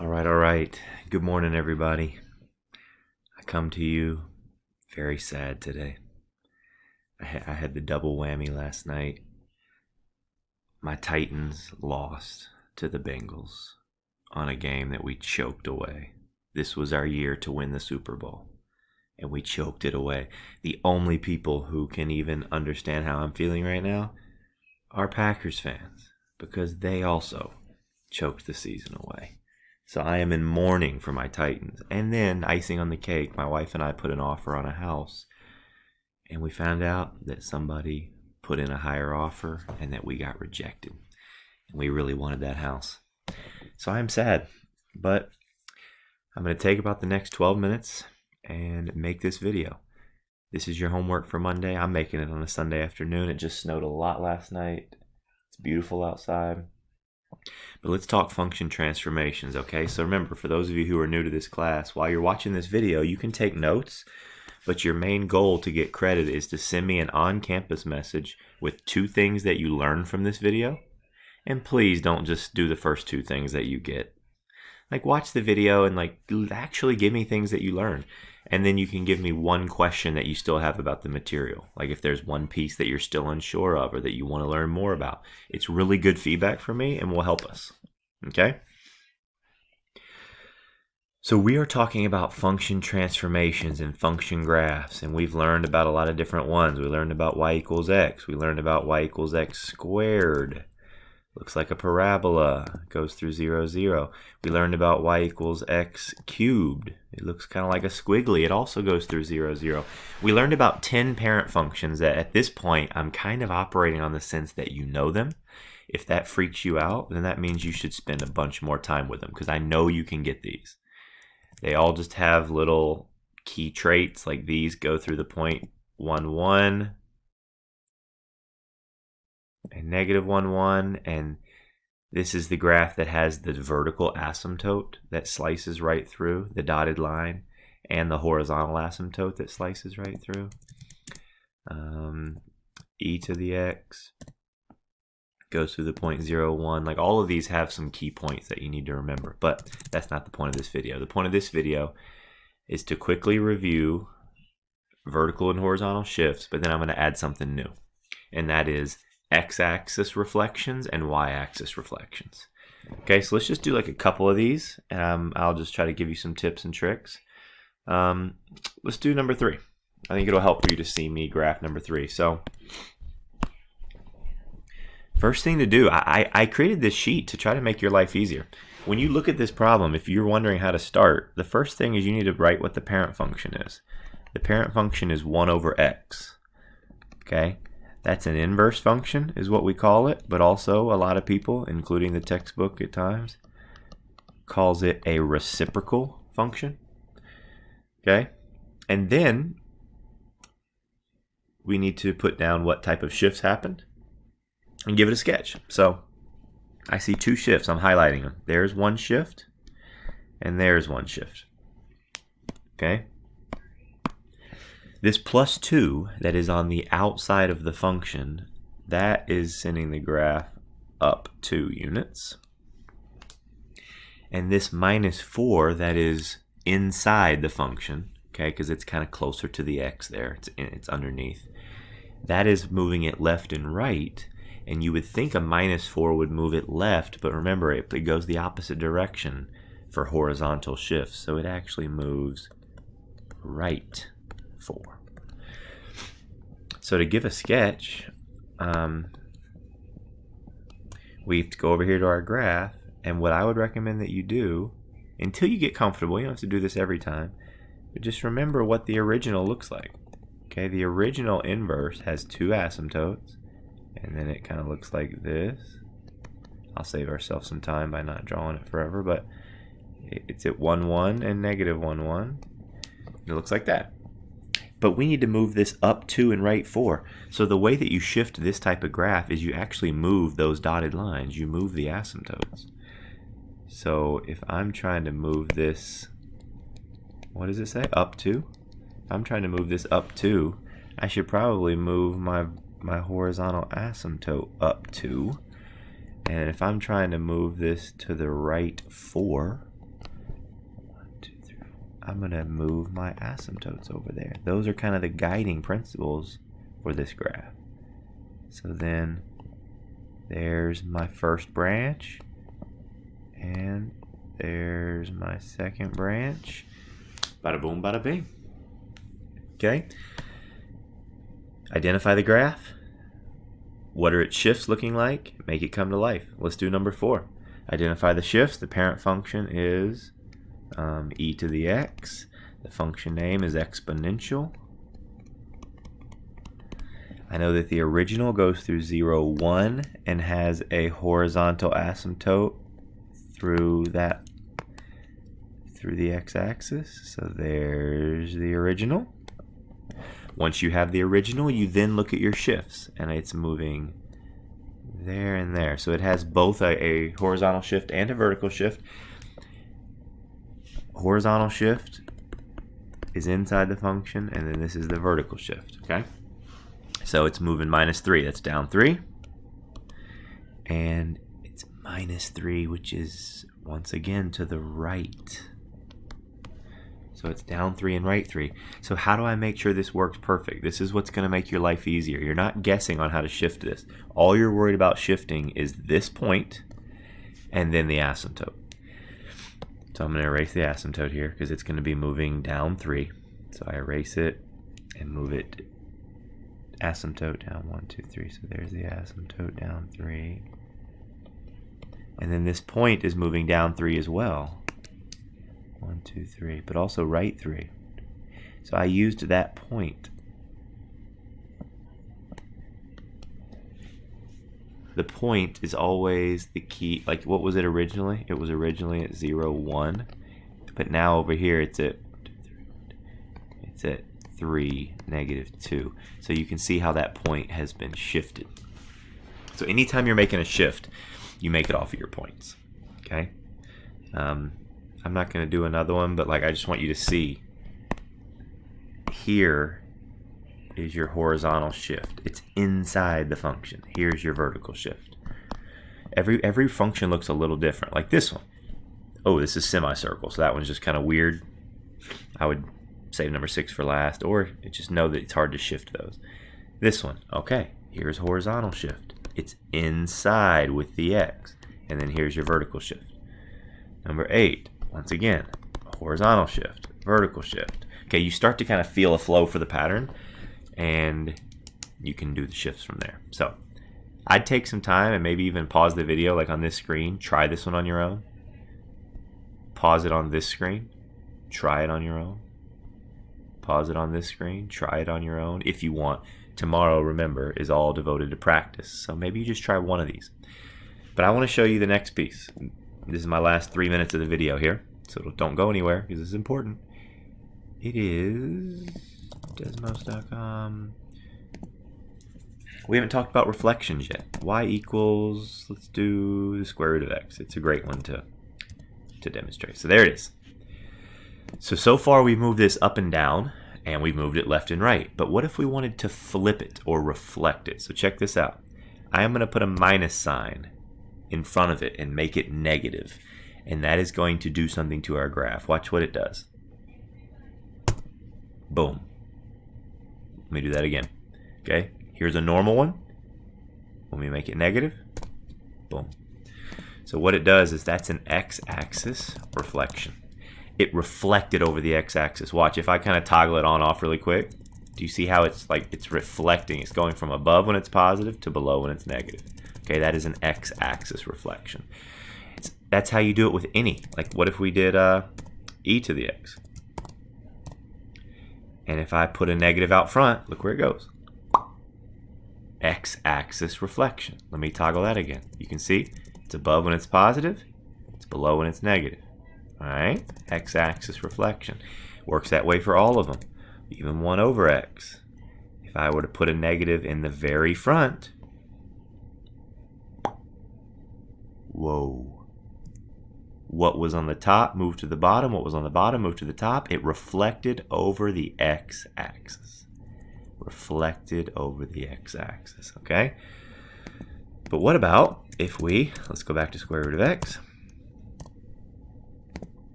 All right. Good morning, everybody. I come to you very sad today. I had the double whammy last night. My Titans lost to the Bengals on a game that we choked away. This was our year to win the Super Bowl, and we choked it away. The only people who can even understand how I'm feeling right now are Packers fans, because they also choked the season away. So I am in mourning for my Titans. And then, icing on the cake, my wife and I put an offer on a house. And we found out that somebody put in a higher offer and that we got rejected. And we really wanted that house. So I'm sad. But I'm going to take about the next 12 minutes and make this video. This is your homework for Monday. I'm making it on a Sunday afternoon. It just snowed a lot last night. It's beautiful outside. But let's talk function transformations, okay? So remember, for those of you who are new to this class, while you're watching this video, you can take notes, but your main goal to get credit is to send me an on-campus message with 2 things that you learned from this video. And please don't just do the first 2 things that you get. Like, watch the video and actually give me things that you learned. And then you can give me 1 question that you still have about the material. Like if there's 1 piece that you're still unsure of or that you want to learn more about. It's really good feedback for me and will help us. Okay? So we are talking about function transformations and function graphs, and we've learned about a lot of different ones. We learned about y equals x. We learned about y equals x squared. Looks like a parabola, goes through 0, 0. We learned about y equals x cubed. It looks kind of like a squiggly. It also goes through 0, 0. We learned about 10 parent functions that at this point I'm kind of operating on the sense that you know them. If that freaks you out, then that means you should spend a bunch more time with them because I know you can get these. They all just have little key traits like these go through the point 1, 1. And negative 1, 1, and this is the graph that has the vertical asymptote that slices right through the dotted line and the horizontal asymptote that slices right through. E to the x goes through the point 0, 1. Like, all of these have some key points that you need to remember, but that's not the point of this video. The point of this video is to quickly review vertical and horizontal shifts, but then I'm going to add something new, and that is x-axis reflections and y-axis reflections. Okay, so let's just do like a couple of these, and I'll just try to give you some tips and tricks. Let's do number 3. I think it'll help for you to see me graph number 3. So first thing to do, I created this sheet to try to make your life easier. When you look at this problem, if you're wondering how to start, the first thing is you need to write what the parent function is. The parent function is 1 over x. Okay? That's an inverse function is what we call it, but also a lot of people, including the textbook at times, calls it a reciprocal function. Okay? And then we need to put down what type of shifts happened and give it a sketch. So I see 2 shifts. I'm highlighting them. There's 1 shift and there's 1 shift. Okay? This plus 2 that is on the outside of the function, that is sending the graph up 2 units. And this minus 4 that is inside the function, okay, because it's kind of closer to the x there, it's underneath, that is moving it left and right. And you would think a minus 4 would move it left, but remember, it goes the opposite direction for horizontal shifts. So it actually moves right 4. So to give a sketch, we have to go over here to our graph, and what I would recommend that you do, until you get comfortable, you don't have to do this every time, but just remember what the original looks like. Okay, the original inverse has 2 asymptotes, and then it kind of looks like this. I'll save ourselves some time by not drawing it forever, but it's at 1, 1 and negative 1, 1. It looks like that. But we need to move this up 2 and right 4. So the way that you shift this type of graph is you actually move those dotted lines. You move the asymptotes. So if I'm trying to move this, what does it say? Up 2? If I'm trying to move this up 2, I should probably move my horizontal asymptote up 2. And if I'm trying to move this to the right 4, I'm going to move my asymptotes over there. Those are kind of the guiding principles for this graph. So then there's my first branch, and there's my second branch. Bada boom, bada bing. Okay. Identify the graph. What are its shifts looking like? Make it come to life. Let's do number 4. Identify the shifts. The parent function is e to the x. The function name is exponential. I know that the original goes through 0, 1 and has a horizontal asymptote through the x-axis. So there's the original. Once you have the original, you then look at your shifts, and it's moving there and there. So it has both a horizontal shift and a vertical shift. Horizontal shift is inside the function, and then this is the vertical shift, okay? So it's moving -3, that's down 3. And it's -3, which is once again to the right. So it's down 3 and right 3. So how do I make sure this works perfect? This is what's going to make your life easier. You're not guessing on how to shift this. All you're worried about shifting is this point and then the asymptote. So I'm going to erase the asymptote here because it's going to be moving down 3. So I erase it and move it asymptote down 1, 2, 3. So there's the asymptote down 3. And then this point is moving down 3 as well. 1, 2, 3, but also right 3. So I used that point. The point is always the key. Like, what was it originally? It was originally at 0, 1, but now over here it's at 3, -2. So you can see how that point has been shifted. So anytime you're making a shift, you make it off of your points. Okay. I'm not going to do another one, but like I just want you to see here is your horizontal shift. It's inside the function. Here's your vertical shift. Every function looks a little different. Like this one. Oh, this is semicircle, so that one's just kind of weird. I would save number 6 for last, or just know that it's hard to shift those. This one, okay, here's horizontal shift. It's inside with the x, and then here's your vertical shift. Number 8. Once again, horizontal shift, vertical shift. Okay, you start to kind of feel a flow for the pattern, and you can do the shifts from there. So I'd take some time and maybe even pause the video like on this screen. Try this one on your own. Pause it on this screen. Try it on your own. Pause it on this screen. Try it on your own if you want. Tomorrow, remember, is all devoted to practice. So maybe you just try one of these. But I want to show you the next piece. This is my last 3 minutes of the video here, so don't go anywhere because this is important. It is desmos.com. We haven't talked about reflections yet. Y equals, let's do the square root of x. It's a great one to demonstrate. So there it is. So far we've moved this up and down, and we've moved it left and right. But what if we wanted to flip it or reflect it? So check this out. I am going to put a minus sign in front of it and make it negative, and that is going to do something to our graph. Watch what it does. Boom. Let me do that again. Okay, here's a normal one. When we make it negative, boom. So what it does is that's an x-axis reflection. It reflected over the x-axis. Watch, if I kind of toggle it on off really quick, do you see how it's like it's reflecting? It's going from above when it's positive to below when it's negative. Okay, that is an x-axis reflection. That's how you do it with any. Like, what if we did e to the x? And if I put a negative out front, look where it goes. X-axis reflection. Let me toggle that again. You can see it's above when it's positive. It's below when it's negative. All right, x-axis reflection. Works that way for all of them. Even 1 over x. If I were to put a negative in the very front, whoa. What was on the top moved to the bottom. What was on the bottom moved to the top. It reflected over the x-axis. Reflected over the x-axis, okay? But what about if we, let's go back to square root of x.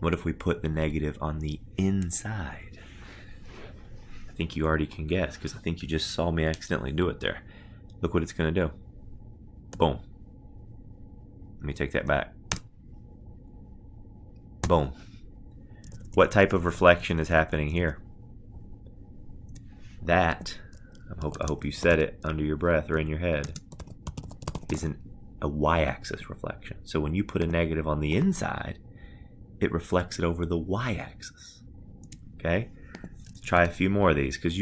What if we put the negative on the inside? I think you already can guess, because I think you just saw me accidentally do it there. Look what it's going to do. Boom. Let me take that back. Boom. What type of reflection is happening here? That, I hope you said it under your breath or in your head, is a y-axis reflection. So when you put a negative on the inside, it reflects it over the y-axis. Okay? Let's try a few more of these, because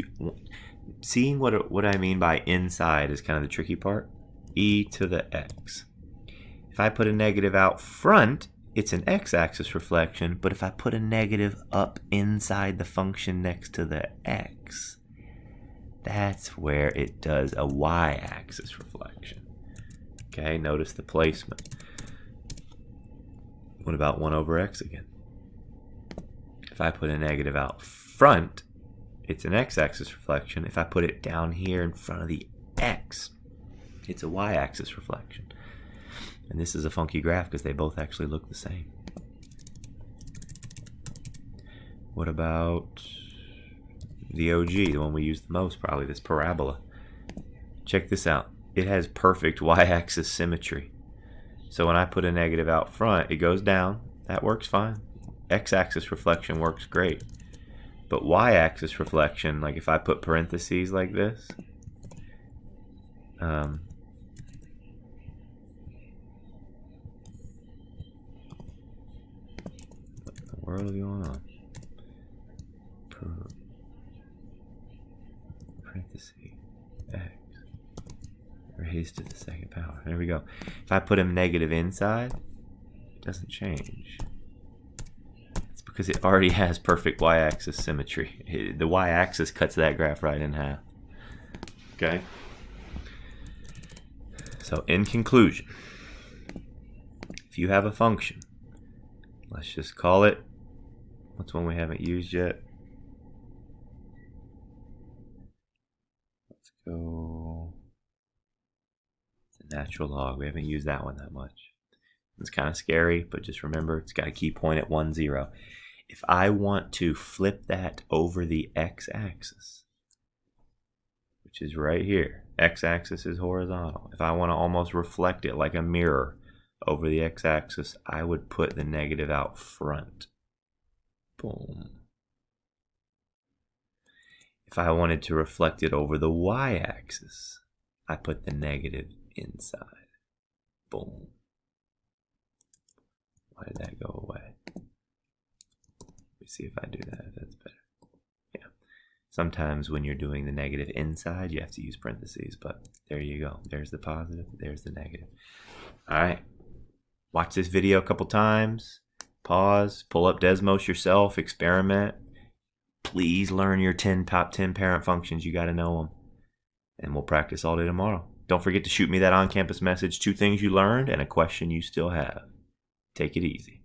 seeing what I mean by inside is kind of the tricky part. E to the x. If I put a negative out front, it's an x-axis reflection, but if I put a negative up inside the function next to the x, that's where it does a y-axis reflection. Okay, notice the placement. What about 1 over x again? If I put a negative out front, it's an x-axis reflection. If I put it down here in front of the x, it's a y-axis reflection. And this is a funky graph because they both actually look the same. What about the OG, the one we use the most probably, this parabola? Check this out. It has perfect y-axis symmetry. So when I put a negative out front, it goes down. That works fine. X-axis reflection works great. But y-axis reflection, like if I put parentheses like this, what is going on? Parenthesis x raised to the second power. There we go. If I put a negative inside, it doesn't change. It's because it already has perfect y-axis symmetry. The y-axis cuts that graph right in half. Okay? So in conclusion, if you have a function, let's just call it, what's one we haven't used yet? Let's go, the natural log. We haven't used that one that much. It's kind of scary, but just remember it's got a key point at 1, 0. If I want to flip that over the x-axis, which is right here, x-axis is horizontal. If I want to almost reflect it like a mirror over the x-axis, I would put the negative out front. Boom. If I wanted to reflect it over the y-axis, I put the negative inside. Boom. Why did that go away? Let me see if I do that, if that's better. Yeah. Sometimes when you're doing the negative inside, you have to use parentheses, but there you go. There's the positive, there's the negative. All right. Watch this video a couple times. Pause, pull up Desmos yourself, experiment. Please learn your top 10 parent functions. You got to know them. And we'll practice all day tomorrow. Don't forget to shoot me that on-campus message, 2 things you learned and a question you still have. Take it easy.